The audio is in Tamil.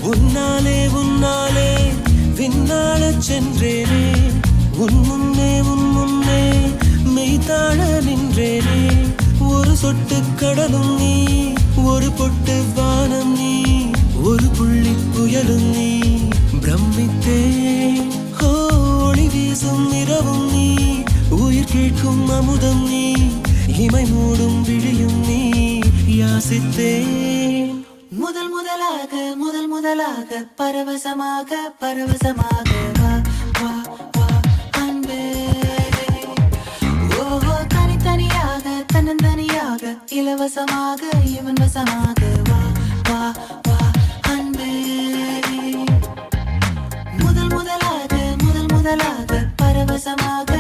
உன்னாலே உன்னாலே விண்ணாளச் சென்றேனே, உன் முன்னே மெய்தாழ நின்றேனே. ஒரு சொட்டு கடலும் நீ, ஒரு பொட்டு வானம் நீ, ஒரு புள்ளி புயலும் நீ. பிரமித்தேன் ஒளி வீசும் இரவும் நீ, உயிர் கேட்கும் அமுதம் நீ, இமை மூடும் விழியும் நீ. யாசித்தேன் முதல் முதலாக பரவசமாக வா வா வா அன்பே. ஓஹோ தனித்தனியாக தன்னந்தனியாக இலவசமாக இவன் வசமாக வா வா வா அன்பே. முதல் முதலாக பரவசமாக